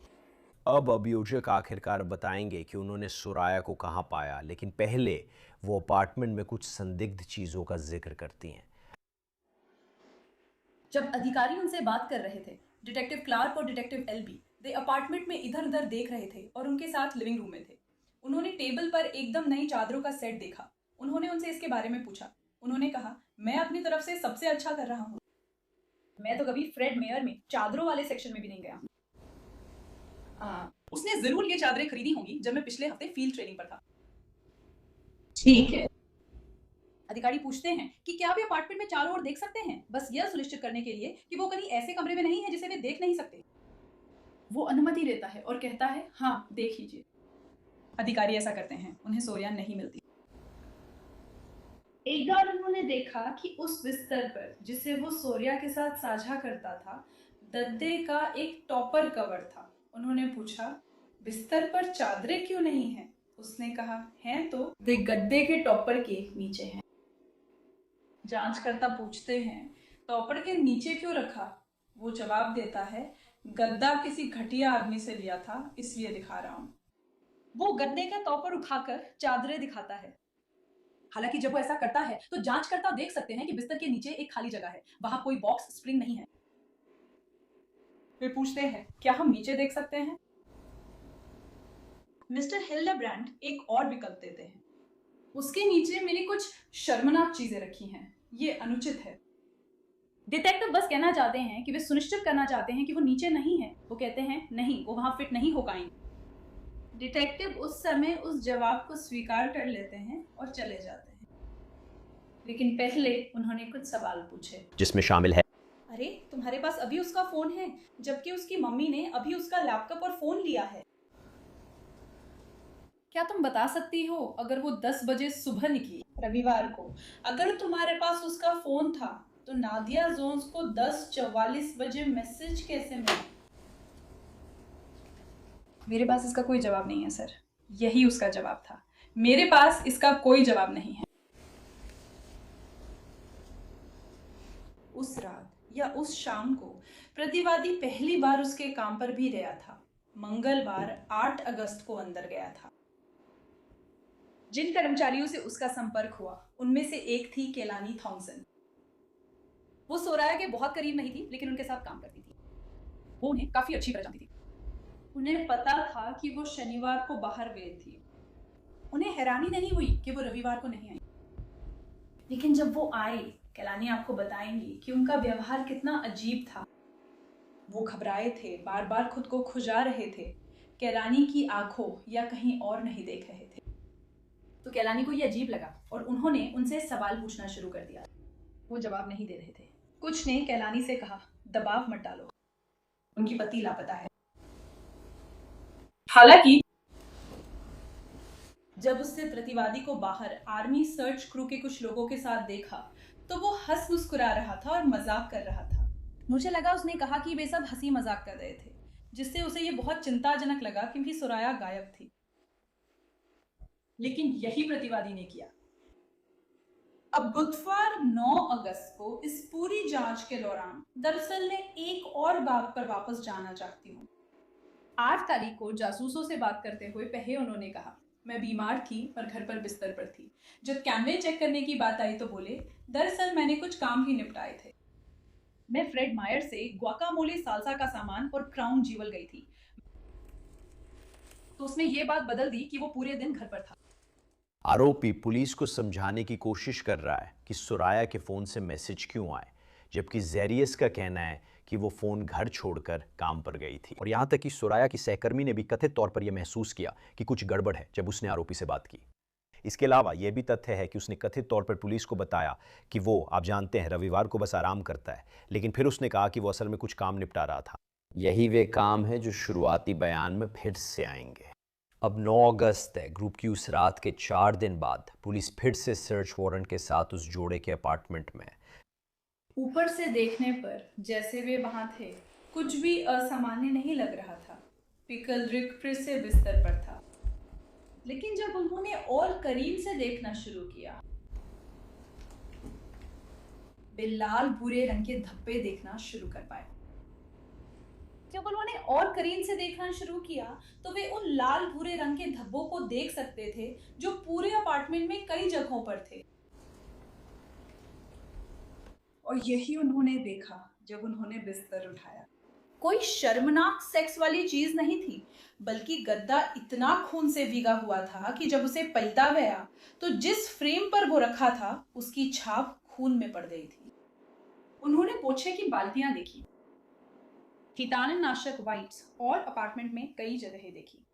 अब अभियोजक आखिरकार बताएंगे कि उन्होंने सुराया को कहाँ पाया, लेकिन पहले वो अपार्टमेंट में कुछ संदिग्ध चीज़ों का जिक्र करती हैं। जब अधिकारी उनसे बात कर रहे थे, डिटेक्टिव क्लार्क और डिटेक्टिव एलबी वे अपार्टमेंट में इधर उधर देख रहे थे और उनके साथ लिविंग रूम में थे। उन्होंने टेबल पर एकदम नई चादरों का सेट देखा। उन्होंने उनसे इसके बारे में पूछा। उन्होंने कहा, मैं अपनी तरफ से सबसे अच्छा कर रहा हूँ। मैं तो कभी फ्रेड मेयर में चादरों वाले सेक्शन में भी नहीं गया। उसने जरूर ये चादरें खरीदी होंगी जब मैं पिछले हफ्ते फील्ड ट्रेनिंग पर था। ठीक है। अधिकारी पूछते हैं कि क्या वे अपार्टमेंट में चारों ओर देख सकते हैं, बस यह सुनिश्चित करने के लिए कि वो कहीं ऐसे कमरे में नहीं है जिसे वे देख नहीं सकते। वो अनुमति देता है और कहता है, हाँ देख लीजिए। अधिकारी ऐसा करते हैं। उन्हें सोरिया नहीं मिलती। एक बार उन्होंने देखा कि उस बिस्तर पर जिसे वो सोरिया के साथ साझा करता था, गद्दे का एक टॉपर कवर था। उन्होंने पूछा, बिस्तर पर चादरें क्यों नहीं हैं? उसने कहा, हैं तो वे गद्दे के टॉपर के नीचे हैं। जांचकर्ता पूछते हैं, टॉपर के नीचे क्यों रखा? वो जवाब देता है, गद्दा किसी घटिया आदमी से लिया था, इसलिए दिखा रहा हूँ। वो गद्दे का टॉपर उठाकर चादरें दिखाता है। हालांकि जब वो ऐसा करता है तो जांचकर्ता देख सकते हैं कि बिस्तर के नीचे एक खाली जगह है। वहां कोई बॉक्स स्प्रिंग नहीं है। वे पूछते हैं, क्या हम नीचे देख सकते हैं? मिस्टर हिल्डेब्रांड एक और विकल्प देते हैं। उसके नीचे मेरी कुछ शर्मनाक चीजें रखी हैं। ये अनुचित है। डिटेक्टिव बस कहना चाहते हैं कि वे सुनिश्चित करना चाहते हैं कि वो नीचे नहीं है। वो कहते हैं, नहीं, वो वहां फिट नहीं हो पाएंगे। डिटेक्टिव उस समय उस जवाब को स्वीकार कर लेते हैं और चले जाते हैं। लेकिन पहले उन्होंने कुछ सवाल पूछे, जिसमें शामिल है, अरे तुम्हारे पास अभी उसका फोन है, जबकि उसकी मम्मी ने अभी उसका लैपटॉप और फोन लिया है। क्या तुम बता सकती हो, अगर वो 10 बजे सुबह निकली रविवार को, अगर तुम्हारे पास उसका फोन था तो नादिया जोन्स को 10:44 बजे मैसेज कैसे मिला? मेरे पास इसका कोई जवाब नहीं है सर। यही उसका जवाब था। मेरे पास इसका कोई जवाब नहीं है। उस रात या उस शाम को प्रतिवादी पहली बार उसके काम पर भी गया था। मंगलवार 8 अगस्त को अंदर गया था। जिन कर्मचारियों से उसका संपर्क हुआ उनमें से एक थी केलानी थॉमसन। वो सोराया के बहुत करीब नहीं थी, लेकिन उनके साथ काम करती थी। वो उन्हें काफी अच्छी तरह जानती थी। उन्हें पता था कि वो शनिवार को बाहर गई थी। उन्हें हैरानी नहीं हुई कि वो रविवार को नहीं आई। लेकिन जब वो आए, केलानी आपको बताएंगी कि उनका व्यवहार कितना अजीब था। वो घबराए थे, बार बार खुद को खुजा रहे थे, केलानी की आंखों या कहीं और नहीं देख रहे थे। तो केलानी को ये अजीब लगा और उन्होंने उनसे सवाल पूछना शुरू कर दिया। वो जवाब नहीं दे रहे थे। कुछ ने केलानी से कहा, दबाव मत डालो, उनकी पति लापता है। हालांकि जब उससे प्रतिवादी को बाहर आर्मी सर्च क्रू के कुछ लोगों के साथ देखा तो वो हंस मुस्कुरा रहा था और मजाक कर रहा था। मुझे लगा उसने कहा कि वे सब हंसी मजाक कर रहे थे, जिससे उसे ये बहुत चिंताजनक लगा क्योंकि सुराया गायब थी। लेकिन यही प्रतिवादी ने किया। अब बुधवार 9 अगस्त को इस पूरी जांच के दौरान दरअसल मैं एक और बात पर वापस जाना चाहती हूँ। 8 तारीख को जासूसों से बात करते हुए पहले उन्होंने कहा, मैं बीमार थी और घर पर बिस्तर पर थी। जब कैमरे चेक करने की बात आई तो बोले, दरअसल मैंने कुछ काम ही निपटाए थे। मैं फ्रेड मायर से ग्वाकामोले साल्सा का सामान और क्राउन जीवल गई थी, तो उसने ये बात बदल दी कि वो पूरे दिन घर पर था। आरोपी पुलिस को समझाने की कोशिश कर रहा है कि सुराया के फ़ोन से मैसेज क्यों आए, जबकि ज़ेरियस का कहना है कि वो फ़ोन घर छोड़कर काम पर गई थी। और यहाँ तक कि सुराया की सहकर्मी ने भी कथित तौर पर यह महसूस किया कि कुछ गड़बड़ है जब उसने आरोपी से बात की। इसके अलावा यह भी तथ्य है कि उसने कथित तौर पर पुलिस को बताया कि वो, आप जानते हैं, रविवार को बस आराम करता है, लेकिन फिर उसने कहा कि वो असल में कुछ काम निपटा रहा था। यही वे काम है जो शुरुआती बयान में फिर से आएंगे। अब 9 अगस्त है। ग्रुप की उस रात के 4 दिन बाद पुलिस फिर से सर्च वारंट के साथ उस जोड़े के अपार्टमेंट में। ऊपर से देखने पर जैसे वे वहां थे, कुछ भी असामान्य नहीं लग रहा था। पिकलरिक फिर से बिस्तर पर था, लेकिन जब उन्होंने और करीब से देखना शुरू किया, वे लाल भूरे रंग के धब्बे देखना शुरू कर पाए। जब उन्होंने और करीब से देखना शुरू किया तो वे उन लाल भूरे रंग के धब्बों को देख सकते थे जो पूरे अपार्टमेंट में कई जगहों पर थे। और यही उन्होंने देखा जब उन्होंने बिस्तर उठाया। कोई शर्मनाक सेक्स वाली चीज नहीं थी, बल्कि गद्दा इतना खून से भीगा हुआ था कि जब उसे पलटा गया तो जिस फ्रेम पर वो रखा था उसकी छाप खून में पड़ गई थी। उन्होंने पोछे की बाल्टियां देखी, कीटाणुनाशक वाइप्स और अपार्टमेंट में कई जगहें देखी।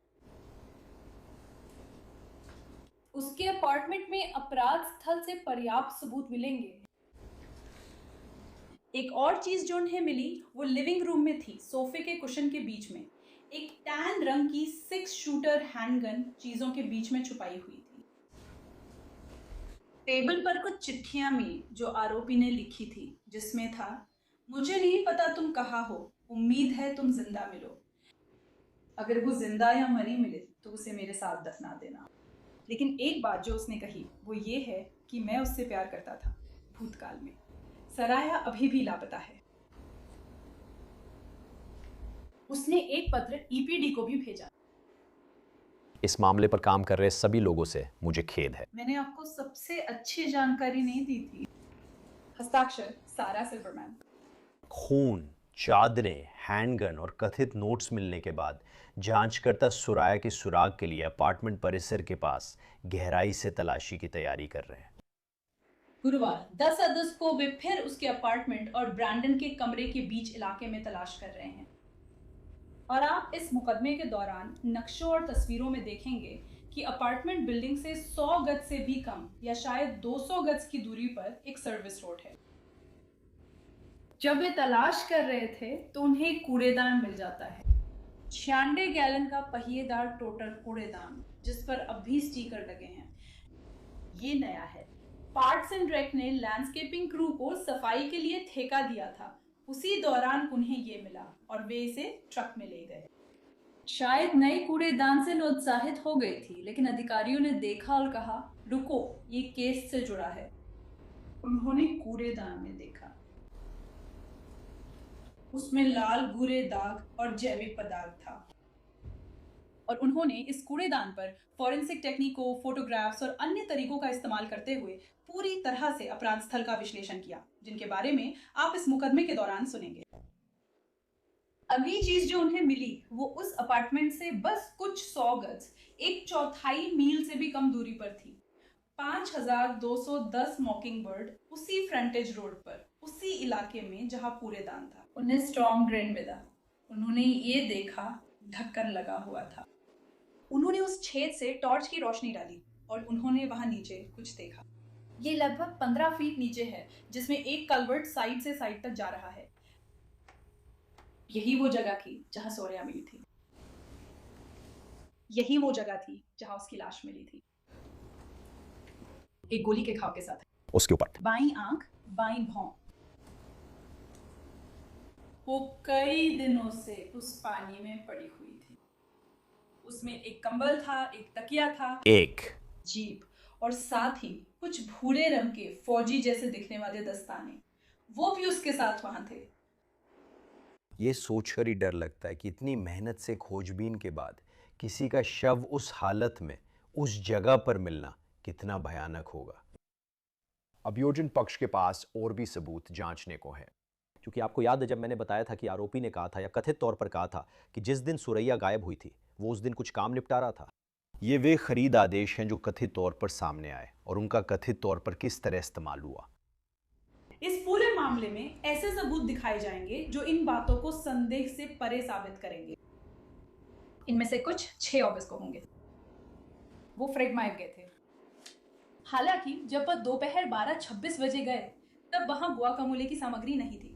उसके अपार्टमेंट में अपराध स्थल से पर्याप्त सबूत मिलेंगे। एक और चीज जो उन्हें मिली वो लिविंग रूम में थी, सोफे के कुशन के बीच में एक टैन रंग की 6 शूटर हैंडगन चीजों के बीच में छुपाई हुई थी। टेबल पर कुछ चिट्ठियां मिली जो आरोपी ने लिखी थी, जिसमें था, मुझे नहीं पता तुम कहाँ हो, उम्मीद है तुम जिंदा मिलो। अगर वो जिंदा या मरी मिले तो उसे मेरे साथ दफना देना। लेकिन एक बात जो उसने कही वो ये है कि मैं उससे प्यार करता था भूतकाल में। सराया अभी भी लापता है। उसने एक पत्र ईपीडी को भी भेजा। इस मामले पर काम कर रहे सभी लोगों से मुझे खेद है। मैंने आपको सबसे अच्छी जानकारी नहीं दी थी। हस्ताक्षर सारा सिल्वरमैन। खून, चादरें, हैंडगन और कथित नोट्स मिलने के बाद जांचकर्ता सुराया के सुराग के लिए अपार्टमेंट परिसर के पास गहराई से तलाशी की तैयारी कर रहे हैं। गुरुवार 10 अगस्त को वे फिर उसके अपार्टमेंट और ब्रैंडन के कमरे के बीच इलाके में तलाश कर रहे हैं। और आप इस मुकदमे के दौरान नक्शों और तस्वीरों में देखेंगे कि अपार्टमेंट बिल्डिंग से 100 गज से भी कम या शायद 200 गज की दूरी पर एक सर्विस रोड है। जब वे तलाश कर रहे थे तो उन्हें एक कूड़ेदान मिल जाता है। 96 गैलन का पहिएदार टोटल कूड़ेदान जिस पर अब भी स्टिकर लगे हैं। ये नया है। पार्ट्स एंड रेक ने लैंडस्केपिंग क्रू को सफाई के लिए ठेका दिया था। उसी दौरान उन्हें ये मिला और वे इसे ट्रक में ले गए। शायद नए कूड़ेदान से उत्साहित हो गई थी, लेकिन अधिकारियों ने देखा और कहा, रुको, ये केस से जुड़ा है। उन्होंने कूड़ेदान में देखा, उसमें लाल भूरे दाग और जैविक पदार्थ था। और उन्होंने इस कूड़ेदान पर फॉरेंसिक टेक्निकों, फोटोग्राफ्स और अन्य तरीकों का इस्तेमाल करते हुए पूरी तरह से अपराध स्थल का विश्लेषण किया, जिनके बारे में आप इस मुकदमे के दौरान सुनेंगे। अगली चीज जो उन्हें मिली वो उस अपार्टमेंट से बस कुछ 100 गज, 1/4 मील से भी कम दूरी पर थी। 5210 मॉकिंग बर्ड उसी फ्रंटेज रोड पर, उसी इलाके में जहां कूड़ेदान था। उन्हें स्टॉर्म ड्रेन मिला। उन्होंने ये देखा, ढक्कन लगा हुआ था। उन्होंने उस छेद से टॉर्च की रोशनी डाली और उन्होंने वहां नीचे कुछ देखा। ये लगभग 15 फीट नीचे है, जिसमें एक कल्वर्ट साइड से साइड तक जा रहा है। यही वो जगह थी जहां सोरिया मिली थी। यही वो जगह थी जहां उसकी लाश मिली थी, एक गोली के घाव के साथ। उसके ऊपर बाईं आंख, बाईं भौं। वो कई दिनों से उस पानी में पड़ी हुई थी। उसमें एक कंबल था, एक तकिया था, एक जीप और साथ ही कुछ भूरे रंग के फौजी जैसे दिखने वाले दस्ताने, वो भी उसके साथ वहां थे। ये सोचकर ही डर लगता है कि इतनी मेहनत से खोजबीन के बाद किसी का शव उस हालत में उस जगह पर मिलना कितना भयानक होगा। अभियोजन पक्ष के पास और भी सबूत जांचने को है, क्योंकि आपको याद है जब मैंने बताया था कि आरोपी ने कहा था या कथित तौर पर कहा था कि जिस दिन सुरैया गायब हुई थी वो उस दिन कुछ काम निपटा रहा था। ये वे खरीद आदेश हैं जो कथित तौर पर सामने आए और उनका कथित तौर पर किस तरह इस्तेमाल हुआ। इस पूरे मामले में ऐसे सबूत दिखाए जाएंगे जो इन बातों को संदेह से परे साबित करेंगे। इनमें से कुछ 6 अगस्त को होंगे। वो फ्रेगमाइव गए थे। हालांकि जब वह दोपहर 12:26 बजे गए तब वहां गुआकामोले की सामग्री नहीं थी।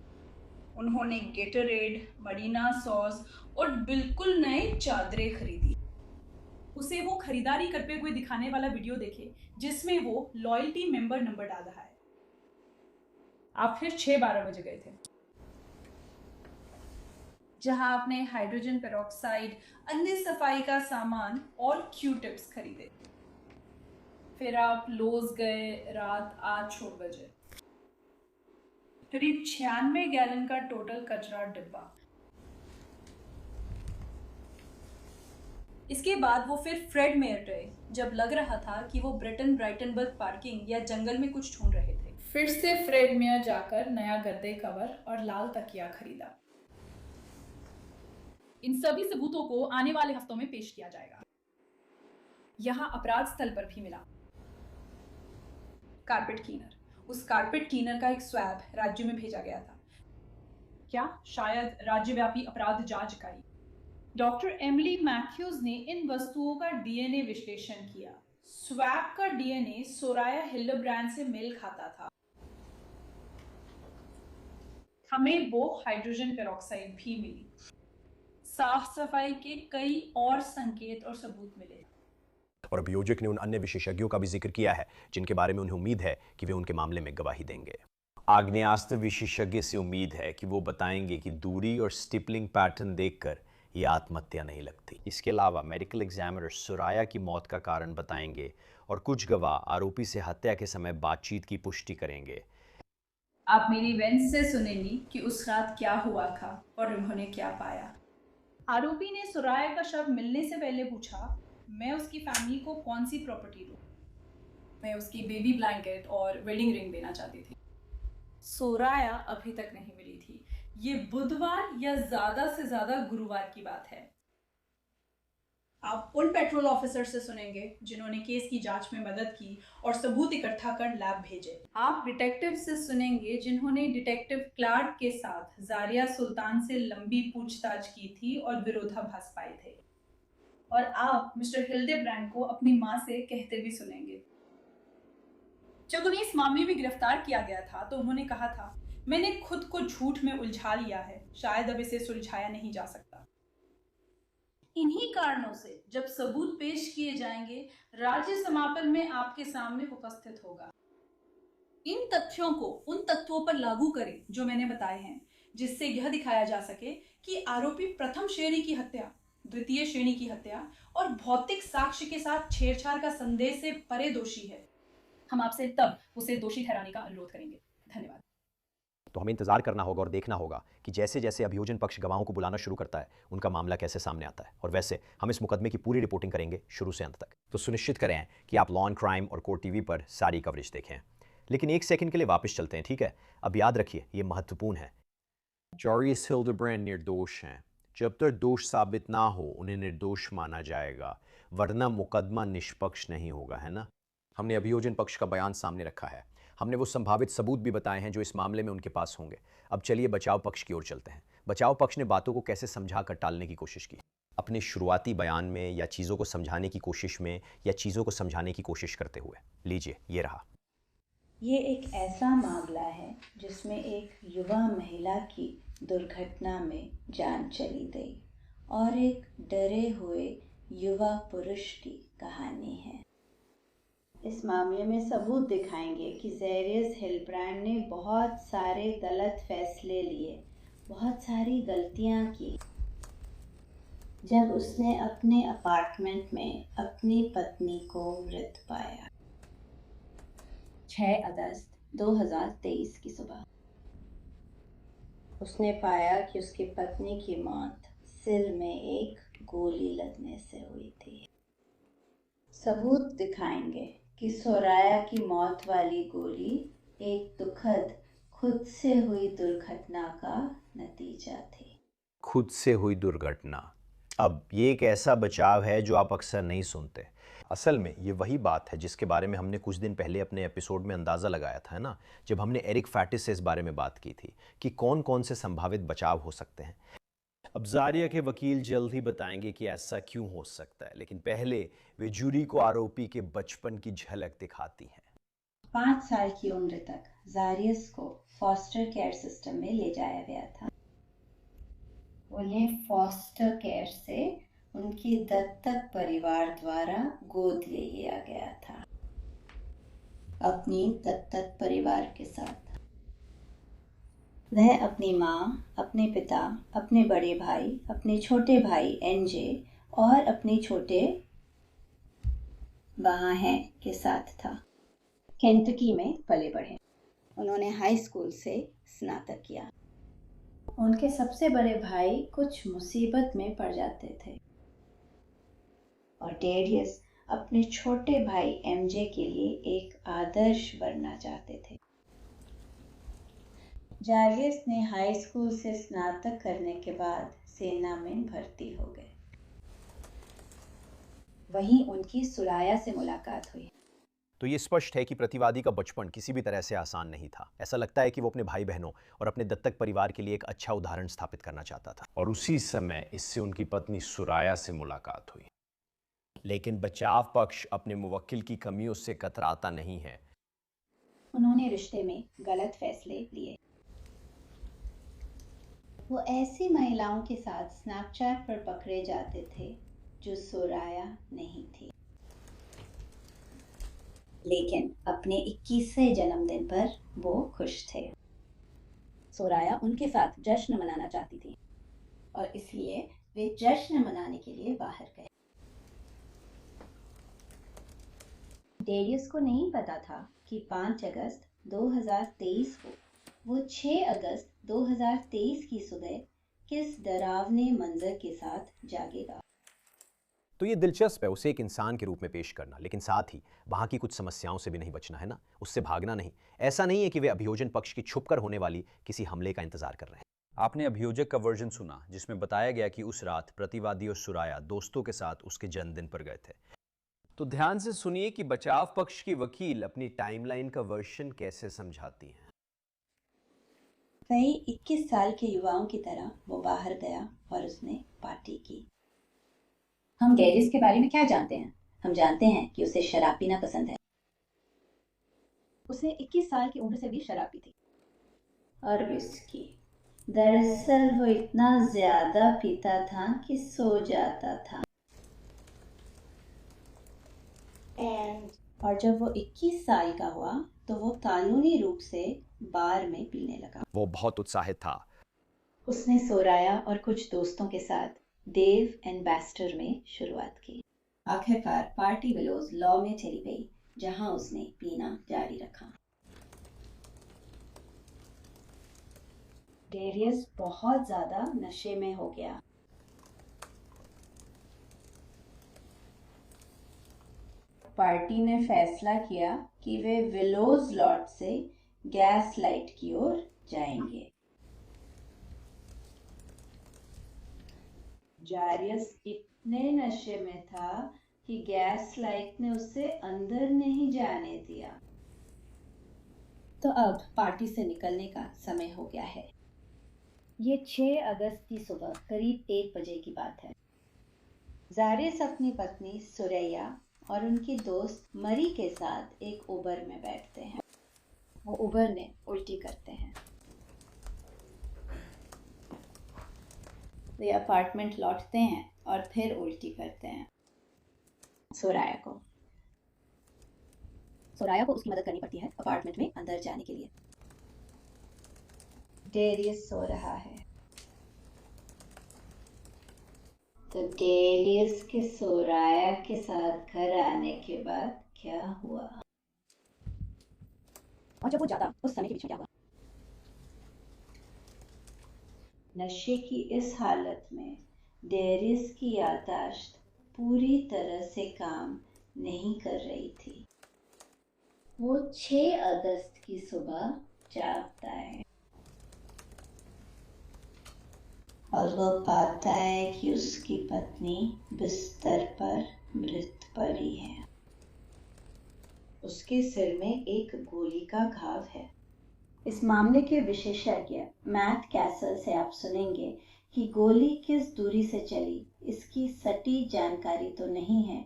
उन्होंने गेटोरेड, मरीना सॉस और बिल्कुल नए चादरें खरीदी। उसे वो खरीदारी करते हुए दिखाने वाला वीडियो देखे जिसमें वो लॉयल्टी मेंबर नंबर डाल रहा है। आप फिर 6:12 बजे गए थे, जहां आपने हाइड्रोजन पेरोक्साइड, अन्य सफाई का सामान और क्यू-टिप्स खरीदे। फिर आप लोज गए रात 8 बजे। करीब 96 गैलन का टोटल कचरा डिब्बा। इसके बाद वो फिर फ्रेड मेयर गए जब लग रहा था कि वो ब्रिटन ब्राइटनबर्ग पार्किंग या जंगल में कुछ ढूंढ रहे थे। फिर से फ्रेड मेयर जाकर नया गद्दे कवर और लाल तकिया खरीदा। इन सभी सबूतों को आने वाले हफ्तों में पेश किया जाएगा। यहाँ अपराध स्थल पर भी मिला कारपेट क्लीनर। उस कारपेट क्लीनर का एक स्वैब राज्य में भेजा गया था। क्या शायद राज्यव्यापी अपराध जांच इकाई। डॉक्टर एमिली मैथ्यूज ने इन वस्तुओं का डीएनए विश्लेषण किया। स्वैब का डीएनए सोराया हिल्डेब्रांड से मेल खाता था। हमें वो हाइड्रोजन पेरोक्साइड भी मिली। साफ सफाई के कई और संकेत और सबूत मिले। और अभियोजक ने उन अन्य विशेषज्ञों का भी जिक्र किया है जिनके बारे में उन्हें उम्मीद है कि वे उनके मामले में गवाही देंगे। आग्नेयास्त्र विशेषज्ञ से उम्मीद है कि वो बताएंगे कि दूरी और स्टिपलिंग पैटर्न देखकर ये आत्महत्या नहीं लगती। इसके अलावा मेडिकल एग्जामिनर सुराया की मौत का कारण बताएंगे और कुछ गवाह आरोपी से हत्या के समय बातचीत की पुष्टि करेंगे। आप मेरी वेंस से सुनेंगी कि उस रात क्या हुआ था और उन्होंने क्या पाया। आरोपी ने सुराया का शव मिलने से पहले पूछा, मैं उसकी फैमिली को कौन सी प्रॉपर्टी दूं? मैं उसकी बेबी ब्लैंकेट और वेडिंग रिंग देना चाहती थी। सोराया अभी तक नहीं मिली थी। ये बुधवार या ज्यादा से ज्यादा गुरुवार की बात है। आप उन पेट्रोल ऑफिसर से सुनेंगे जिन्होंने केस की जांच में मदद की और सबूत इकट्ठा कर लैब भेजे। आप डिटेक्टिव से सुनेंगे जिन्होंने डिटेक्टिव क्लार्क के साथ जारिया सुल्तान से लंबी पूछताछ की थी और विरोधाभास पाए थे। और आप मिस्टर हिल्डेब्रांड को अपनी माँ से कहते भी सुनेंगे। जब उन्हें इस मामले में गिरफ्तार किया गया था तो उन्होंने कहा था, मैंने खुद को झूठ में उलझा लिया है, शायद अब इसे सुलझाया नहीं जा सकता। इन्हीं कारणों से जब सबूत पेश किए जाएंगे, राज्य समापन में आपके सामने उपस्थित होगा। इन तथ्यों को उन तत्वों पर लागू करें जो मैंने बताए हैं, जिससे यह दिखाया जा सके कि आरोपी प्रथम श्रेणी की हत्या, द्वितीय श्रेणी की हत्या और भौतिक साक्ष्य के साथ छेड़छाड़ का संदेह से परे दोषी है। हम आपसे तब उसे दोषी ठहराने का अनुरोध करेंगे। धन्यवाद। तो हमें इंतजार करना होगा और देखना होगा कि जैसे जैसे अभियोजन पक्ष गवाहों को बुलाना शुरू करता है उनका मामला कैसे सामने आता है। और वैसे हम इस मुकदमे की पूरी रिपोर्टिंग करेंगे शुरू से अंत तक। तो सुनिश्चित करें कि आप लॉ एंड क्राइम और कोर्ट टीवी पर सारी कवरेज देखें। लेकिन एक सेकंड के लिए वापस चलते हैं, ठीक है? अब याद रखिए, ये महत्वपूर्ण है। जॉरियस हिल्डेब्रांड निर्दोष हैं। जब तक दोष साबित ना हो उन्हें निर्दोष माना जाएगा, वरना मुकदमा निष्पक्ष नहीं होगा, है ना? हमने अभियोजन पक्ष का बयान सामने रखा है। हमने वो संभावित सबूत भी बताए हैं जो इस मामले में उनके पास होंगे। अब चलिए बचाव पक्ष की ओर चलते हैं। बचाव पक्ष ने बातों को कैसे समझा कर टालने की कोशिश की। अपने शुरुआती बयान में या चीज़ों को समझाने की कोशिश में या चीज़ों को समझाने की कोशिश करते हुए, लीजिए ये रहा। ये एक ऐसा मामला है जिसमें एक युवा महिला की दुर्घटना में जान चली गई और एक डरे हुए युवा पुरुष की कहानी है। इस मामले में सबूत दिखाएंगे कि जॉरियस हिल्डेब्रांड ने बहुत सारे गलत फैसले लिए, बहुत सारी गलतियां की। जब उसने अपने अपार्टमेंट में अपनी पत्नी को मृत पाया 6 अगस्त 2023 की सुबह, उसने पाया कि उसकी पत्नी की मौत सिर में एक गोली लगने से हुई थी। सबूत दिखाएंगे कि सोराया की मौत वाली गोली एक दुखद खुद से हुई दुर्घटना का नतीजा थी। खुद से हुई दुर्घटना। अब ये एक ऐसा बचाव है जो आप अक्सर नहीं सुनते। असल में ये वही बात है जिसके बारे में हमने कुछ दिन पहले अपने एपिसोड में अंदाज़ा लगाया था, है ना? जब हमने एरिक फैटिस से इस बारे में बात की थी कि कौन कौन से संभावित बचाव हो सकते हैं। अब जारिया के वकील जल्द ही बताएंगे कि ऐसा क्यों हो सकता है, लेकिन पहले वे जूरी को आरोपी के बचपन की झलक दिखाती हैं। 5 साल की उम्र तक जारियस को फॉस्टर केयर सिस्टम में ले जाया गया था। उन्हें फॉस्टर केयर से उनकी दत्तक परिवार द्वारा गोद ले लिया गया था, अपनी दत्तक परिवार के साथ। वह अपनी माँ, अपने पिता, अपने बड़े भाई, अपने छोटे भाई एनजे और अपने छोटे बहन के साथ था। केंटकी में पले बढ़े। उन्होंने हाई स्कूल से स्नातक किया। उनके सबसे बड़े भाई कुछ मुसीबत में पड़ जाते थे। और डेरियस अपने छोटे भाई एमजे के लिए एक आदर्श बनना चाहते थे। जारियस ने हाई स्कूल से स्नातक करने के बाद सेना में भर्ती हो गए। वहीं उनकी सुराया से मुलाकात हुई। तो ये स्पष्ट है कि प्रतिवादी का बचपन किसी भी तरह से आसान नहीं था। ऐसा लगता है कि वो अपने भाई बहनों और अपने दत्तक परिवार के लिए एक अच्छा उदाहरण स्थापित करना चाहता था। और उसी समय इससे उनकी पत्नी सुराया से मुलाकात हुई। लेकिन बचाव पक्ष अपने मुवक्किल की कमियों से कतराता नहीं है। उन्होंने रिश्ते में गलत फैसले लिए। वो ऐसी महिलाओं के साथ स्नैपचैट पर पकड़े जाते थे जो सोराया नहीं थी। लेकिन अपने 21वें जन्मदिन पर वो खुश थे। सोराया उनके साथ जश्न मनाना चाहती थी और इसलिए वे जश्न मनाने के लिए बाहर गए। डेरियस को नहीं पता था कि 5 अगस्त 2023 को वो 6 अगस्त 2023 की सुबह किस डरावने मंजर के साथ जागेगा। तो ये दिलचस्प है उसे एक इंसान के रूप में पेश करना, लेकिन साथ ही वहाँ की कुछ समस्याओं से भी नहीं बचना है ना, उससे भागना नहीं। ऐसा नहीं है कि वे अभियोजन पक्ष की छुपकर होने वाली किसी हमले का इंतजार कर रहे हैं। आपने अभियोजक का वर्जन सुना जिसमें बताया गया कि उस रात प्रतिवादी और सुराया दोस्तों के साथ उसके जन्मदिन पर गए थे। तो ध्यान से सुनिए कि बचाव पक्ष की वकील अपनी टाइमलाइन का वर्जन कैसे समझाती हैं। कई 21 साल के युवाओं की तरह वो बाहर गया और उसने पार्टी की। हम डेरियस के बारे में क्या जानते हैं? हम जानते हैं कि उसे शराब पीना पसंद है। उसने 21 साल की उम्र से भी शराब पी थी और विस्की। दरअसल वो इतना ज्यादा पीता था कि सो जाता था। और जब वो 21 साल का हुआ तो वो कानूनी रूप से बार में पीने लगा। वो बहुत उत्साहित था। उसने सोराया और कुछ दोस्तों के साथ डेव एंड बैस्टर में शुरुआत की। आखिरकार पार्टी विलोज लॉ में चली गई, जहां उसने पीना जारी रखा। डेरियस बहुत ज्यादा नशे में हो गया। पार्टी ने फैसला किया कि वे विलोज लॉट से गैस लाइट की ओर जाएंगे। जारियस इतने नशे में था कि गैस लाइट ने उसे अंदर नहीं जाने दिया। तो अब पार्टी से निकलने का समय हो गया है। ये 6 अगस्त की सुबह करीब 1 बजे की बात है। जारियस अपनी पत्नी सुरैया और उनकी दोस्त मरी के साथ एक उबर में बैठते हैं। वो उबर में उल्टी करते हैं। वे अपार्टमेंट लौटते हैं और फिर उल्टी करते हैं। सोराया को उसकी मदद करनी पड़ती है अपार्टमेंट में अंदर जाने के लिए। डेरियस सो रहा है। तो डेरियस के सोराया के साथ घर आने के बाद क्या हुआ और जब वो जाता उस समय के बीच में क्या हुआ? नशे की इस हालत में डेरियस की याददाश्त पूरी तरह से काम नहीं कर रही थी। वो 6 अगस्त की सुबह जागता है और वो पाता है कि उसकी पत्नी बिस्तर पर मृत पड़ी है। उसके सिर में एक गोली का घाव है। इस मामले के विशेषज्ञ मैट कैसल से आप सुनेंगे कि गोली किस दूरी से चली इसकी सटीक जानकारी तो नहीं है।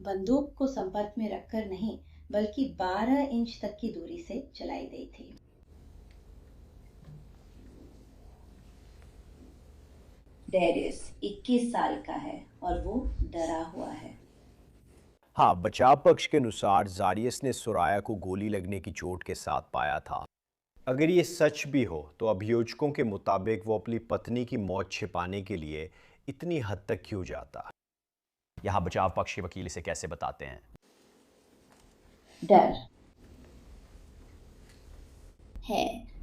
बंदूक को संपर्क में रखकर नहीं, बल्कि 12 इंच तक की दूरी से चलाई गई थी। डेरियस 21 साल का है और वो डरा हुआ है। हाँ, बचाव पक्ष के अनुसार जारियस ने सुराया को गोली लगने की चोट के साथ पाया था। अगर ये सच भी हो तो अभियोजकों के मुताबिक वो अपनी पत्नी की मौत छिपाने के लिए इतनी हद तक क्यों जाता? यहाँ बचाव पक्ष के वकील इसे कैसे बताते हैं? डर है।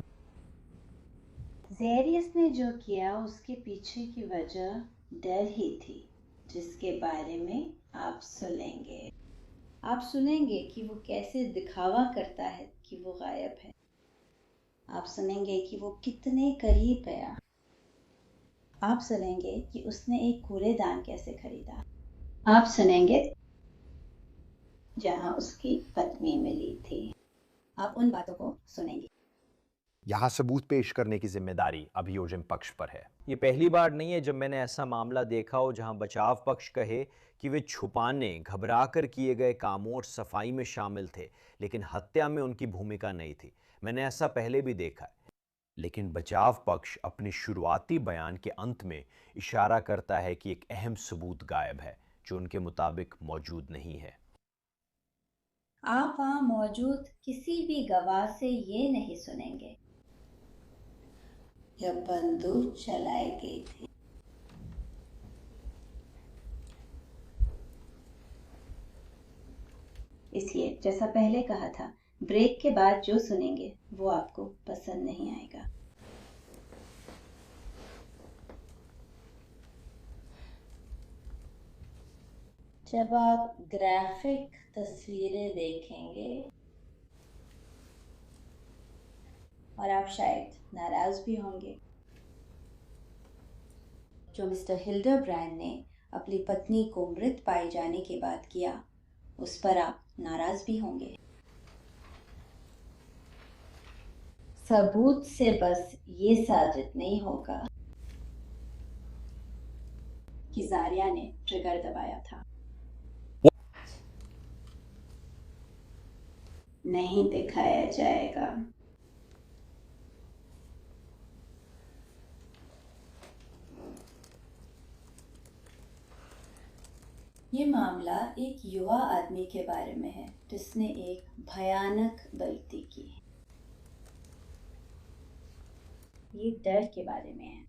जेरियस ने जो किया उसके पीछे की वजह डर ही थी। जिसके बारे में आप सुनेंगे। आप सुनेंगे कि वो कैसे दिखावा करता है कि वो गायब है। आप सुनेंगे कि वो कितने करीब गया। आप सुनेंगे कि उसने एक कूड़ेदान कैसे खरीदा। आप सुनेंगे जहां उसकी पत्नी मिली थी। आप उन बातों को सुनेंगे। यहां सबूत पेश करने की जिम्मेदारी अभियोजन पक्ष पर है। ये पहली बार नहीं है जब मैंने ऐसा मामला देखा हो जहां बचाव पक्ष कहे कि वे छुपाने, घबराकर किए गए कामों और सफाई में शामिल थे, लेकिन हत्या में उनकी भूमिका नहीं थी। मैंने ऐसा पहले भी देखा है। लेकिन बचाव पक्ष अपने शुरुआती बयान के अंत में इशारा करता है कि एक अहम सबूत गायब है जो उनके मुताबिक मौजूद नहीं है। आप वहां मौजूद किसी भी गवाह से ये नहीं सुनेंगे यह बंदूक चलाई गई थी। इसलिए जैसा पहले कहा था, ब्रेक के बाद जो सुनेंगे वो आपको पसंद नहीं आएगा। जब आप ग्राफिक तस्वीरें देखेंगे और आप शायद नाराज भी होंगे। जो मिस्टर हिल्डरब्रांड ने अपनी पत्नी को मृत पाए जाने के बाद किया, उस पर आप नाराज भी होंगे। सबूत से बस ये साबित नहीं होगा कि जारिया ने ट्रिगर दबाया था। नहीं दिखाया जाएगा। ये मामला एक युवा आदमी के बारे में है जिसने एक भयानक गलती की। ये डर के बारे में है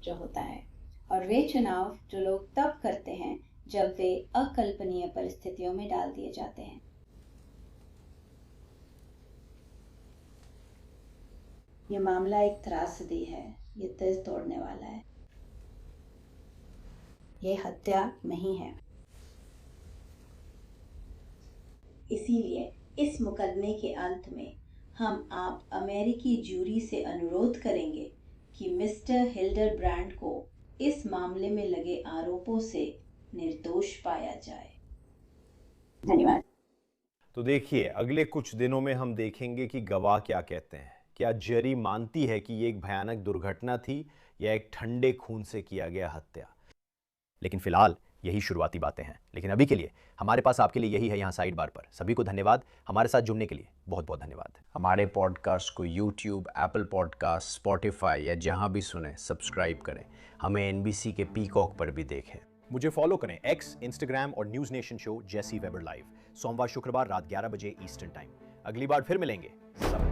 जो होता है, और वे चुनाव जो लोग तब करते हैं जब वे अकल्पनीय परिस्थितियों में डाल दिए जाते हैं। ये मामला एक त्रासदी है। ये दिल तोड़ने वाला है। ये हत्या नहीं है। इसीलिए इस मुकदमे के अंत में हम आप अमेरिकी जूरी से अनुरोध करेंगे कि मिस्टर हिल्डरब्रांड को इस मामले में लगे आरोपों से निर्दोष पाया जाए। धन्यवाद। तो देखिए, अगले कुछ दिनों में हम देखेंगे कि गवाह क्या कहते हैं। क्या जेरी मानती है कि ये एक भयानक दुर्घटना थी या एक ठंडे खून से किया गया हत्या। लेकिन फिलहाल यही शुरुआती बातें हैं। लेकिन अभी के लिए हमारे पास आपके लिए यही है यहाँ साइड बार पर। सभी को धन्यवाद हमारे साथ जुड़ने के लिए। बहुत बहुत धन्यवाद। हमारे पॉडकास्ट को यूट्यूब, एप्पल पॉडकास्ट, स्पॉटिफाई या जहां भी सुने सब्सक्राइब करें। हमें एनबीसी के पीकॉक पर भी देखें। मुझे फॉलो करें एक्स, इंस्टाग्राम और न्यूज़ नेशन शो जेसी वेबर लाइव, सोमवार शुक्रवार रात 11 बजे ईस्टर्न टाइम। अगली बार फिर मिलेंगे। सब